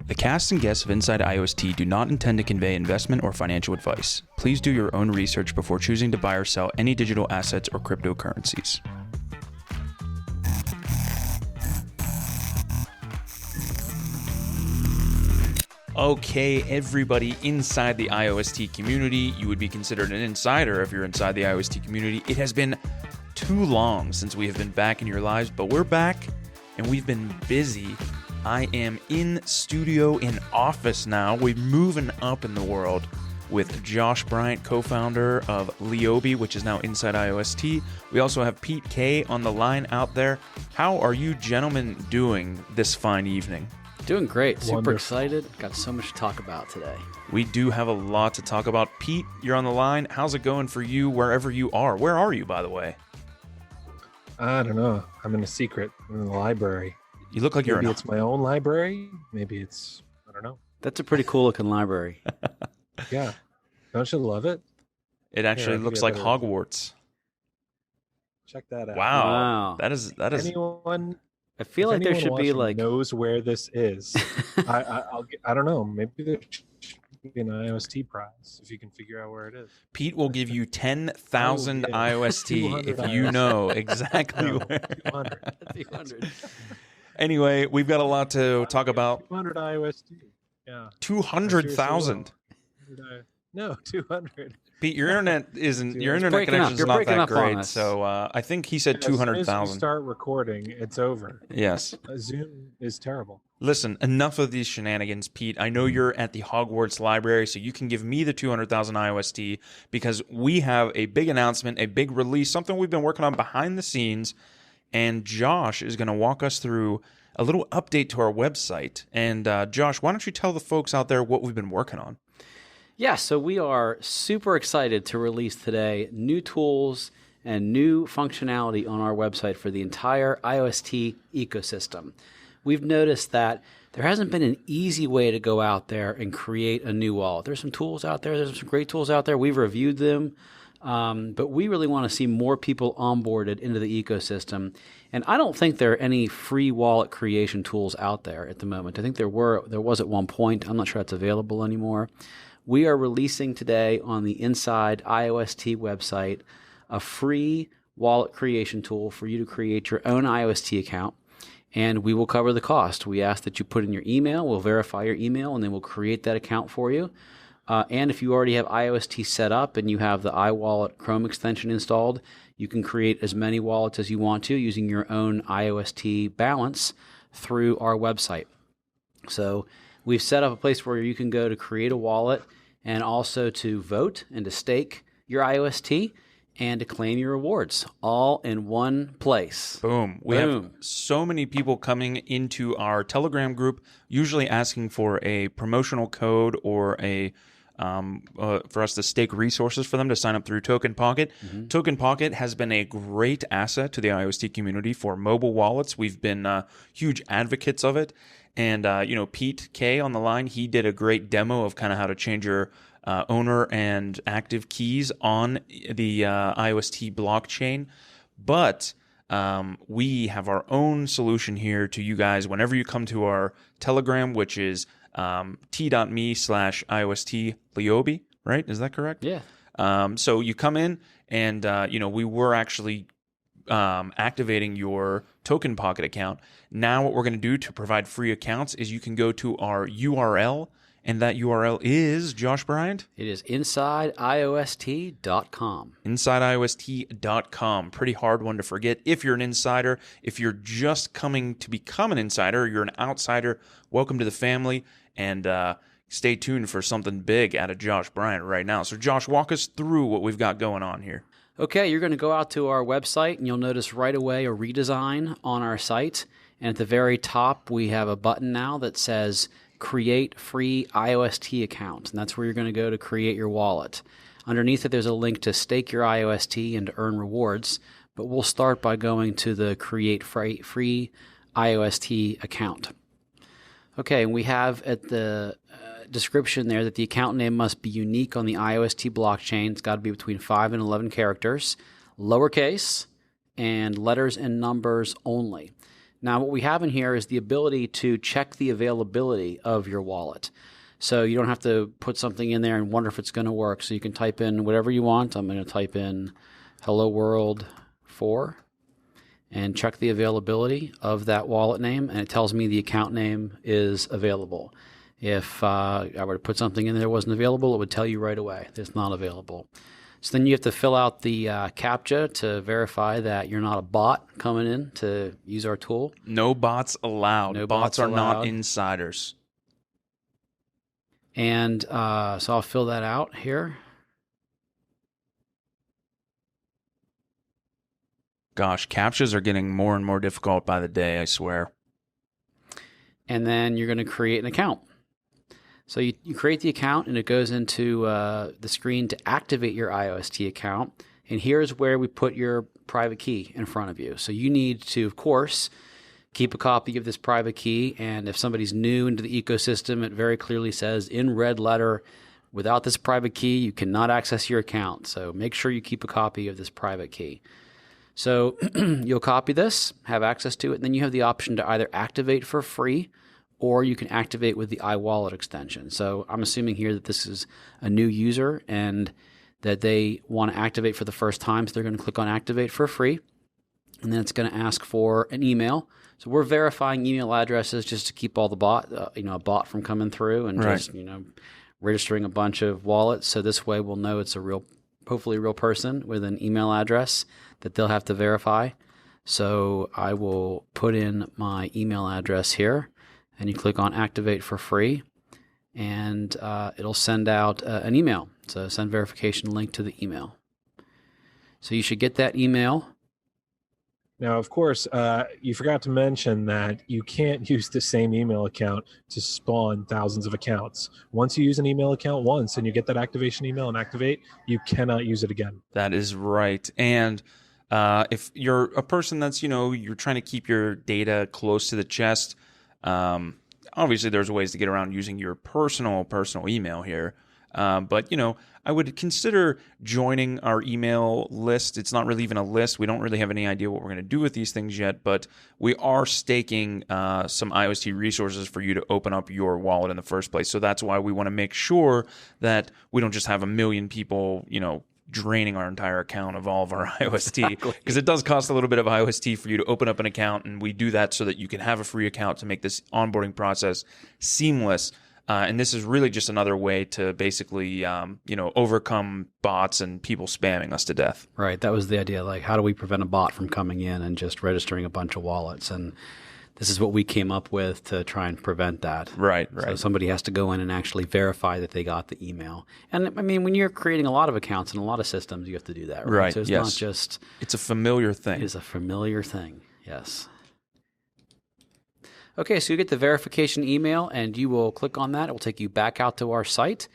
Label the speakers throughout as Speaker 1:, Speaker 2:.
Speaker 1: The cast and guests of Inside IOST do not intend to convey investment or financial advice. Please do your own research before choosing to buy or sell any digital assets or cryptocurrencies. Okay, everybody inside the IOST community, you would be considered an insider if you're inside the IOST community. It has been too long since we have been back in your lives, but we're back and we've been busy. I am in studio, in office now. We're moving up in the world with Josh Bryant, co-founder of Liobi, which is now Inside IOST. We also have Pete K on the line out there. How are you gentlemen doing this fine evening?
Speaker 2: Doing great. Super
Speaker 3: Wonderful.
Speaker 2: excited. Got so much to talk about today.
Speaker 1: We do have a lot to talk about. Pete, you're on the line. How's it going for you wherever you are? Where are you, by the way?
Speaker 3: I don't know. I'm in a secret. I'm in the library.
Speaker 1: You look like you're
Speaker 3: Maybe
Speaker 1: in
Speaker 3: it's my own library. Maybe it's, I don't know.
Speaker 2: That's a pretty cool looking library.
Speaker 3: Yeah. Don't you love it?
Speaker 1: It actually
Speaker 3: Here,
Speaker 1: looks
Speaker 3: I'll
Speaker 1: like
Speaker 3: give you a better-
Speaker 1: Hogwarts.
Speaker 3: Check that out.
Speaker 1: Wow.
Speaker 2: Wow.
Speaker 1: That is
Speaker 3: Anyone,
Speaker 2: I feel
Speaker 3: if
Speaker 2: like there
Speaker 3: anyone
Speaker 2: should be
Speaker 3: watching
Speaker 2: like
Speaker 3: knows where this is. I don't know. Maybe there should be an IOST prize if you can figure out where it is.
Speaker 1: Pete will give you 10,000
Speaker 3: Oh, yeah.
Speaker 1: IOST
Speaker 3: 200
Speaker 1: if you
Speaker 3: IOST.
Speaker 1: know exactly
Speaker 3: No,
Speaker 1: where.
Speaker 3: 200.
Speaker 2: 200.
Speaker 1: Anyway, we've got a lot to talk about.
Speaker 3: 200 IOST. Yeah.
Speaker 1: 200,000.
Speaker 3: No, 200.
Speaker 1: Pete, your internet isn't. Your
Speaker 3: It's
Speaker 1: internet
Speaker 2: breaking up.
Speaker 1: connection is
Speaker 2: You're
Speaker 1: not
Speaker 2: breaking
Speaker 1: that
Speaker 2: up on
Speaker 1: great.
Speaker 2: us.
Speaker 1: So I think he said
Speaker 3: As soon as we
Speaker 1: 200,000.
Speaker 3: start recording, it's over.
Speaker 1: Yes.
Speaker 3: Zoom is terrible.
Speaker 1: Listen, enough of these shenanigans, Pete. I know you're at the Hogwarts Library, so you can give me the 200,000 IOST because we have a big announcement, a big release, something we've been working on behind the scenes, and Josh is going to walk us through a little update to our website. And Josh, why don't you tell the folks out there what we've been working on?
Speaker 2: Yeah, so we are super excited to release today new tools and new functionality on our website for the entire IOST ecosystem. We've noticed that there hasn't been an easy way to go out there and create a new wallet. There's some tools out there. There's some great tools out there. We've reviewed them. But we really want to see more people onboarded into the ecosystem. And I don't think there are any free wallet creation tools out there at the moment. I think there was at one point. I'm not sure that's available anymore. We are releasing today on the Inside IOST website a free wallet creation tool for you to create your own IOST account. And we will cover the cost. We ask that you put in your email. We'll verify your email, and then we'll create that account for you. And if you already have IOST set up and you have the iWallet Chrome extension installed, you can create as many wallets as you want to using your own IOST balance through our website. So we've set up a place where you can go to create a wallet and also to vote and to stake your IOST and to claim your rewards all in one place.
Speaker 1: Boom. We have so many people coming into our Telegram group, usually asking for a promotional code or for us to stake resources for them to sign up through Token Pocket. Mm-hmm. Token Pocket has been a great asset to the IOST community for mobile wallets. We've been huge advocates of it. And, Pete K on the line, he did a great demo of kind of how to change your owner and active keys on the IOST blockchain. But we have our own solution here to you guys whenever you come to our Telegram, which is t.me/IOST Liobi, right? Is that correct?
Speaker 2: Yeah.
Speaker 1: So you come in and, we were actually activating your Token Pocket account. Now what we're going to do to provide free accounts is you can go to our URL, and that URL is, Josh Bryant?
Speaker 2: It is InsideIOST.com.
Speaker 1: InsideIOST.com. Pretty hard one to forget. If you're an insider, if you're just coming to become an insider, you're an outsider, welcome to the family, and stay tuned for something big out of Josh Bryant right now. So Josh, walk us through what we've got going on here.
Speaker 2: Okay, you're going to go out to our website, and you'll notice right away a redesign on our site. And at the very top, we have a button now that says Create Free IOST Account. And that's where you're going to go to create your wallet. Underneath it, there's a link to stake your IOST and to earn rewards. But we'll start by going to the Create Free IOST Account. Okay, and we have at the description there that the account name must be unique on the IOST blockchain. It's got to be between 5 and 11 characters, lowercase, and letters and numbers only. Now, what we have in here is the ability to check the availability of your wallet. So you don't have to put something in there and wonder if it's going to work. So you can type in whatever you want. I'm going to type in Hello World 4 and check the availability of that wallet name, and it tells me the account name is available. If I were to put something in there that wasn't available, it would tell you right away that it's not available. So then you have to fill out the CAPTCHA to verify that you're not a bot coming in to use our tool.
Speaker 1: No bots allowed.
Speaker 2: No
Speaker 1: bots are
Speaker 2: allowed.
Speaker 1: not insiders.
Speaker 2: And so I'll fill that out here.
Speaker 1: Gosh, CAPTCHAs are getting more and more difficult by the day, I swear.
Speaker 2: And then you're going to create an account. So you create the account, and it goes into the screen to activate your IOST account. And here's where we put your private key in front of you. So you need to, of course, keep a copy of this private key. And if somebody's new into the ecosystem, it very clearly says in red letter, without this private key, you cannot access your account. So make sure you keep a copy of this private key. So you'll copy this, have access to it, and then you have the option to either activate for free, or you can activate with the iWallet extension. So I'm assuming here that this is a new user and that they want to activate for the first time. So they're going to click on activate for free. And then it's going to ask for an email. So we're verifying email addresses just to keep all the a bot from coming through and
Speaker 1: Right.
Speaker 2: just, registering a bunch of wallets. So this way we'll know it's hopefully a real person with an email address that they'll have to verify. So I will put in my email address here. And you click on activate for free, and it'll send out an email. So send verification link to the email. So you should get that email.
Speaker 3: Now, of course, you forgot to mention that you can't use the same email account to spawn thousands of accounts. Once you use an email account once and you get that activation email and activate, you cannot use it again.
Speaker 1: That is right. And if you're a person that's, you're trying to keep your data close to the chest, obviously there's ways to get around using your personal email here. But, I would consider joining our email list. It's not really even a list. We don't really have any idea what we're going to do with these things yet, but we are staking some IOST resources for you to open up your wallet in the first place. So that's why we want to make sure that we don't just have a million people, draining our entire account of all of our IOST, because it does cost a little bit of IOST for you to open up an account, and we do that so that you can have a free account to make this onboarding process seamless. And this is really just another way to basically, overcome bots and people spamming us to death.
Speaker 2: Right. That was the idea. Like, how do we prevent a bot from coming in and just registering a bunch of wallets? And this is what we came up with to try and prevent that.
Speaker 1: Right.
Speaker 2: So somebody has to go in and actually verify that they got the email. And I mean, when you're creating a lot of accounts in a lot of systems, you have to do that, right?
Speaker 1: Right.
Speaker 2: So it's
Speaker 1: yes.
Speaker 2: not just...
Speaker 1: It's a familiar thing.
Speaker 2: It is a familiar thing, yes. Okay, so you get the verification email, and you will click on that. It will take you back out to our site,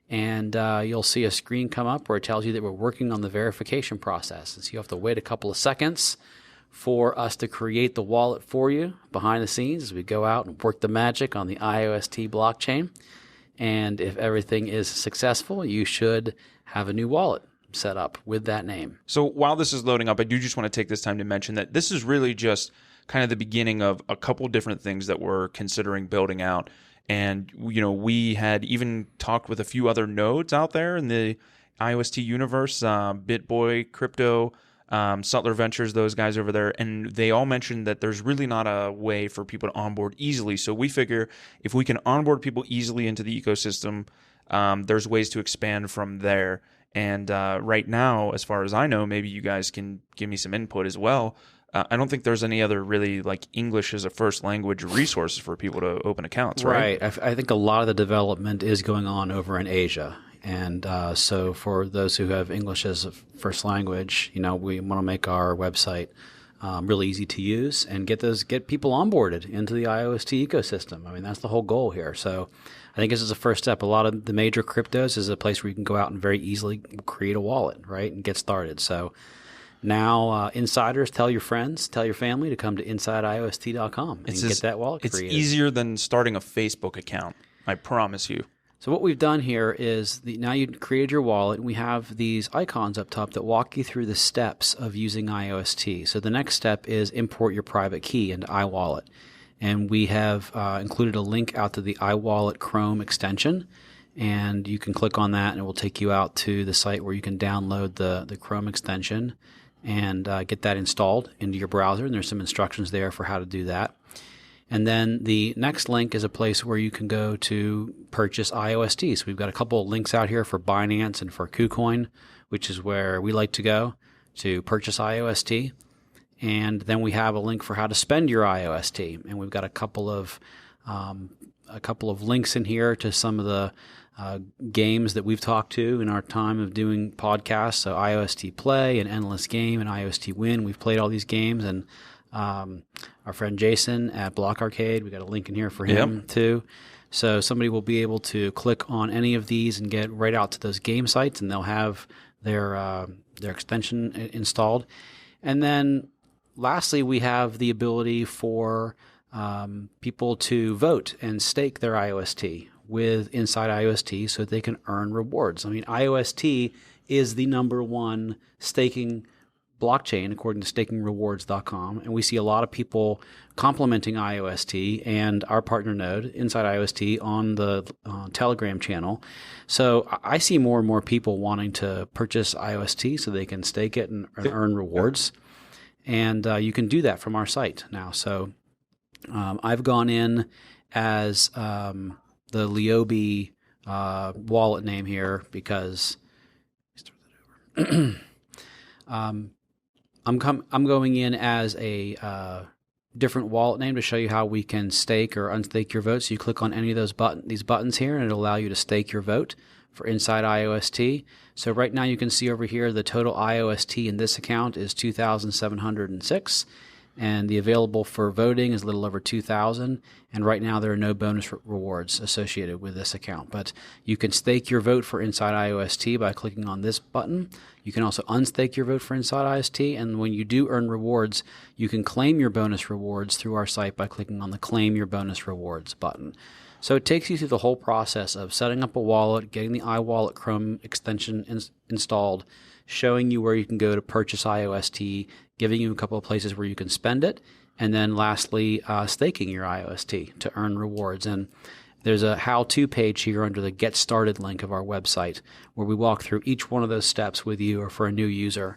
Speaker 2: and you'll see a screen come up where it tells you that we're working on the verification process. And so you have to wait a couple of seconds for us to create the wallet for you behind the scenes as we go out and work the magic on the IOST blockchain. And if everything is successful, you should have a new wallet set up with that name.
Speaker 1: So while this is loading up, I do just want to take this time to mention that this is really just kind of the beginning of a couple different things that we're considering building out. And, we had even talked with a few other nodes out there in the IOST universe, BitBoy, Crypto, Sutler Ventures, those guys over there, and they all mentioned that there's really not a way for people to onboard easily. So we figure if we can onboard people easily into the ecosystem, there's ways to expand from there. And right now, as far as I know, maybe you guys can give me some input as well. I don't think there's any other really like English as a first language resources for people to open accounts, right?
Speaker 2: Right. I think a lot of the development is going on over in Asia. And so for those who have English as a first language, we want to make our website really easy to use and get people onboarded into the IOST ecosystem. I mean, that's the whole goal here. So I think this is the first step. A lot of the major cryptos is a place where you can go out and very easily create a wallet, right, and get started. So now, insiders, tell your friends, tell your family to come to InsideIOST.com and get that wallet created.
Speaker 1: It's easier than starting a Facebook account, I promise you.
Speaker 2: So what we've done here is now you created your wallet, and we have these icons up top that walk you through the steps of using IOST. So the next step is import your private key into iWallet. And we have included a link out to the iWallet Chrome extension. And you can click on that and it will take you out to the site where you can download the Chrome extension and get that installed into your browser. And there's some instructions there for how to do that. And then the next link is a place where you can go to purchase IOST. So we've got a couple of links out here for Binance and for KuCoin, which is where we like to go to purchase IOST. And then we have a link for how to spend your IOST. And we've got a couple of links in here to some of the games that we've talked to in our time of doing podcasts. So IOST Play and Endless Game and IOST Win. We've played all these games, and our friend Jason at Block Arcade, we got a link in here for him too. So somebody will be able to click on any of these and get right out to those game sites, and they'll have their extension installed. And then lastly, we have the ability for people to vote and stake their IOST inside IOST so that they can earn rewards. I mean, IOST is the #1 staking blockchain according to stakingrewards.com, and we see a lot of people complimenting IOST and our partner node inside IOST on the Telegram channel. So I see more and more people wanting to purchase IOST so they can stake it and earn rewards. And you can do that from our site now. So I've gone in as the Liobe wallet name here because I'm going in as a different wallet name to show you how we can stake or unstake your vote. So you click on any of these buttons here, and it'll allow you to stake your vote for inside IOST. So right now you can see over here the total IOST in this account is 2,706, and the available for voting is a little over 2,000. And right now there are no bonus rewards associated with this account. But you can stake your vote for inside IOST by clicking on this button. You can also unstake your vote for inside IOST, and when you do earn rewards, you can claim your bonus rewards through our site by clicking on the Claim Your Bonus Rewards button. So it takes you through the whole process of setting up a wallet, getting the iWallet Chrome extension installed, showing you where you can go to purchase IOST, giving you a couple of places where you can spend it, and then lastly, staking your IOST to earn rewards. And there's a how-to page here under the Get Started link of our website where we walk through each one of those steps with you or for a new user.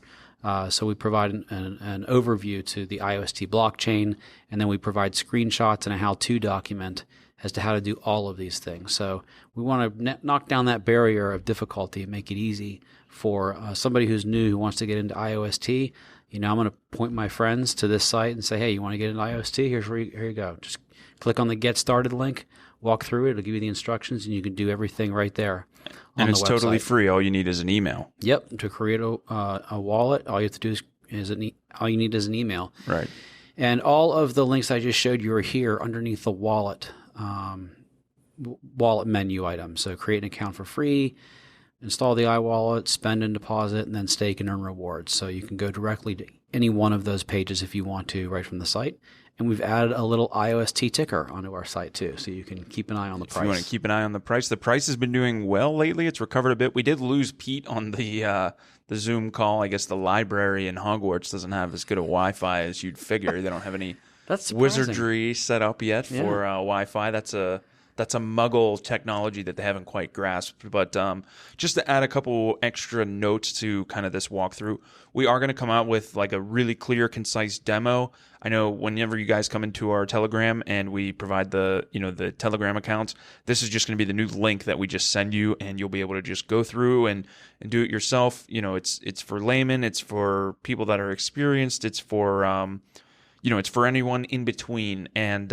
Speaker 2: So we provide an overview to the IOST blockchain, and then we provide screenshots and a how-to document as to how to do all of these things. So we want to knock down that barrier of difficulty and make it easy for somebody who's new who wants to get into IOST. I'm going to point my friends to this site and say, hey, you want to get into IOST? Here you go. Just click on the Get Started link, walk through it. It'll give you the instructions, and you can do everything right there.
Speaker 1: And it's totally free. All you need is an email.
Speaker 2: Yep. To create a wallet, all you have to do is all you need is an email.
Speaker 1: Right.
Speaker 2: And all of the links I just showed you are here underneath the wallet menu item. So create an account for free, install the iWallet, spend and deposit, and then stake and earn rewards. So you can go directly to any one of those pages if you want to right from the site. And we've added a little IOST ticker onto our site too, so you can keep an eye on the price.
Speaker 1: If you want to keep an eye on the price has been doing well lately. It's recovered a bit. We did lose Pete on the Zoom call. I guess the library in Hogwarts doesn't have as good a Wi-Fi as you'd figure. They don't have any
Speaker 2: That's
Speaker 1: wizardry set up yet for Wi-Fi. That's a Muggle technology that they haven't quite grasped. But just to add a couple extra notes to kind of this walkthrough, we are going to come out with like a really clear, concise demo. I know whenever you guys come into our Telegram and we provide the Telegram accounts, this is just going to be the new link that we just send you, and you'll be able to just go through and do it yourself. It's for laymen, it's for people that are experienced, it's for it's for anyone in between. And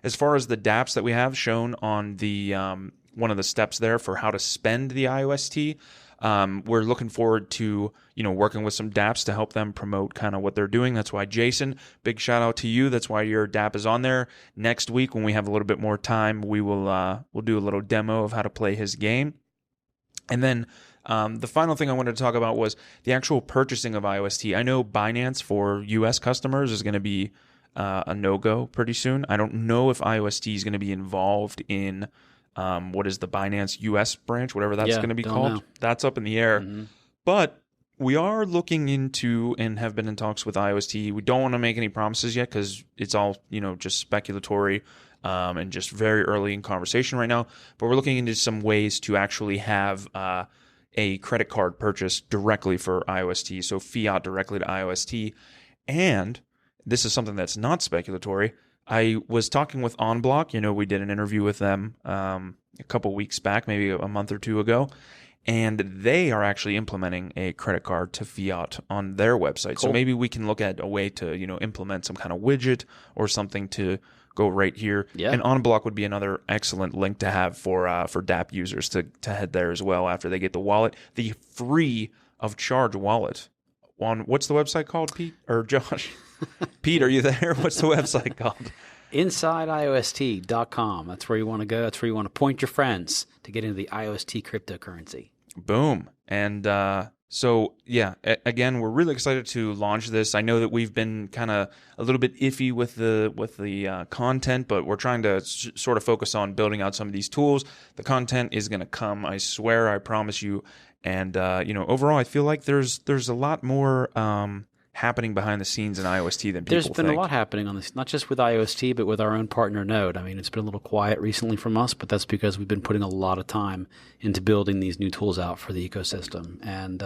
Speaker 1: as far as the dApps that we have shown on the one of the steps there for how to spend the IOST, we're looking forward to working with some dApps to help them promote kind of what they're doing. That's why, Jason, big shout out to you. That's why your dApp is on there. Next week, when we have a little bit more time, we'll do a little demo of how to play his game. And then the final thing I wanted to talk about was the actual purchasing of IOST. I know Binance for U.S. customers is going to be a no-go pretty soon. I don't know if IOST is going to be involved in what is the Binance US branch, whatever that's going to be called.
Speaker 2: Know.
Speaker 1: That's up in the air. But we are looking into and have been in talks with IOST. We don't want to make any promises yet because it's all, just speculatory and just very early in conversation right now. But we're looking into some ways to actually have a credit card purchase directly for IOST, so fiat directly to IOST. And this is something that's not speculatory. I was talking with OnBlock. We did an interview with them a couple weeks back, maybe a month or two ago. And they are actually implementing a credit card to fiat on their website.
Speaker 2: Cool.
Speaker 1: So maybe we can look at a way to, implement some kind of widget or something to go right here.
Speaker 2: Yeah.
Speaker 1: And OnBlock would be another excellent link to have for DApp users to head there as well after they get the wallet, the free of charge wallet. What's the website called, Pete or Josh? Pete, are you there? What's the website called?
Speaker 2: InsideIOST.com. That's where you want to go. That's where you want to point your friends to get into the IOST cryptocurrency.
Speaker 1: Boom. And again, we're really excited to launch this. I know that we've been kind of a little bit iffy with the content, but we're trying to sort of focus on building out some of these tools. The content is going to come, I swear, I promise you. And overall, I feel like there's a lot more happening behind the scenes in IOST than people think.
Speaker 2: There's been a lot happening on this, not just with IOST, but with our own partner Node. I mean, it's been a little quiet recently from us, but that's because we've been putting a lot of time into building these new tools out for the ecosystem. And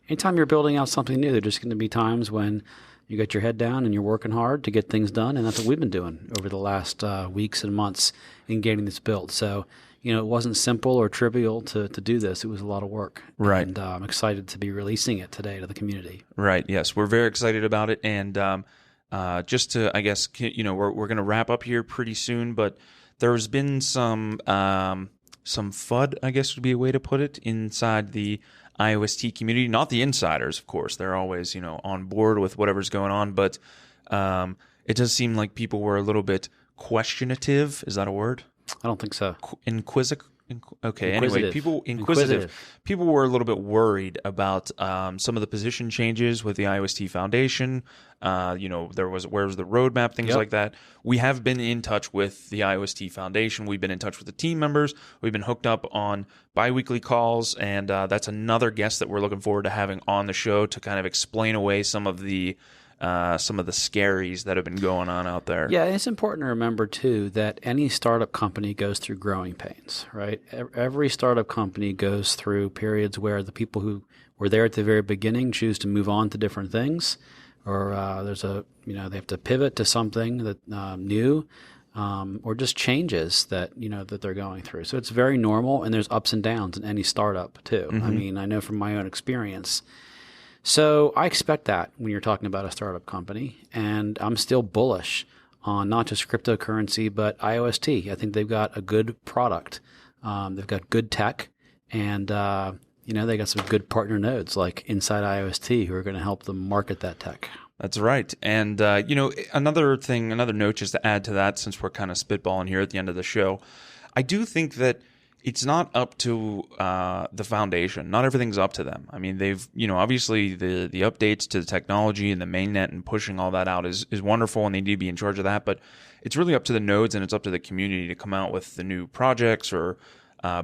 Speaker 2: anytime you're building out something new, there's just going to be times when you got your head down and you're working hard to get things done, and that's what we've been doing over the last weeks and months in getting this built. So, it wasn't simple or trivial to do this. It was a lot of work.
Speaker 1: Right.
Speaker 2: And I'm excited to be releasing it today to the community.
Speaker 1: Right. Yes, we're very excited about it. And just to, I guess, we're going to wrap up here pretty soon, but there's been some FUD, I guess would be a way to put it, inside the IOST community. Not the insiders, of course. They're always, on board with whatever's going on. But it does seem like people were a little bit questionative. Is that a word?
Speaker 2: I don't think so.
Speaker 1: Inquisitive.
Speaker 2: Inquisitive.
Speaker 1: Anyway, people were a little bit worried about some of the position changes with the IOST Foundation. Where was the roadmap, things like that. We have been in touch with the IOST Foundation. We've been in touch with the team members. We've been hooked up on bi-weekly calls, and that's another guest that we're looking forward to having on the show to kind of explain away some of the scaries that have been going on out there.
Speaker 2: Yeah, it's important to remember, too, that any startup company goes through growing pains, right? Every startup company goes through periods where the people who were there at the very beginning choose to move on to different things, or they have to pivot to something that new, or just changes that they're going through. So it's very normal, and there's ups and downs in any startup, too. I mean, I know from my own experience. So I expect that when you're talking about a startup company, and I'm still bullish on not just cryptocurrency, but IOST. I think they've got a good product. They've got good tech, and they got some good partner nodes like Inside IOST who are going to help them market that tech.
Speaker 1: That's right. And, another note just to add to that, since we're kind of spitballing here at the end of the show, I do think that it's not up to the foundation. Not everything's up to them. I mean, they've, obviously the updates to the technology and the mainnet and pushing all that out is wonderful, and they need to be in charge of that. But it's really up to the nodes, and it's up to the community to come out with the new projects or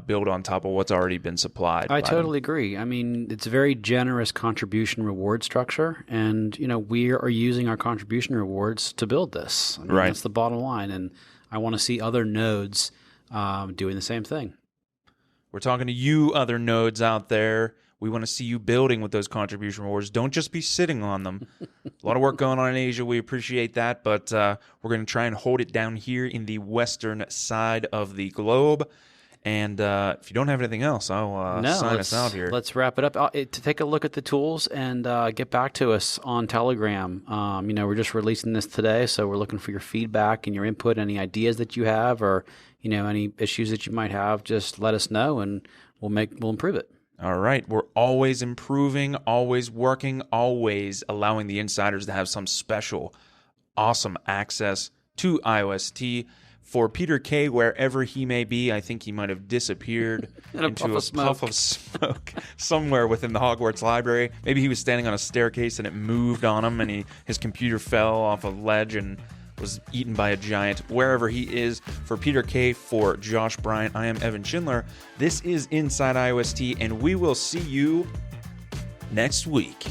Speaker 1: build on top of what's already been supplied.
Speaker 2: I totally agree. I mean, it's a very generous contribution reward structure, and we are using our contribution rewards to build this. I mean,
Speaker 1: right.
Speaker 2: That's the bottom line, and I want to see other nodes doing the same thing.
Speaker 1: We're talking to you, other nodes out there. We want to see you building with those contribution rewards. Don't just be sitting on them. A lot of work going on in Asia. We appreciate that, but we're going to try and hold it down here in the western side of the globe. And if you don't have anything else, I'll sign us out here.
Speaker 2: Let's wrap it up. To take a look at the tools and get back to us on Telegram. We're just releasing this today, so we're looking for your feedback and your input, any ideas that you have, or any issues that you might have. Just let us know, and we'll improve it.
Speaker 1: All right. We're always improving, always working, always allowing the insiders to have some special, awesome access to IOST. For Peter K., wherever he may be, I think he might have disappeared into a puff of smoke somewhere within the Hogwarts library. Maybe he was standing on a staircase and it moved on him, and his computer fell off a ledge and was eaten by a giant, wherever he is. For Peter K, for Josh Bryant, I am Evan Schindler. This is Inside IOST, and we will see you next week.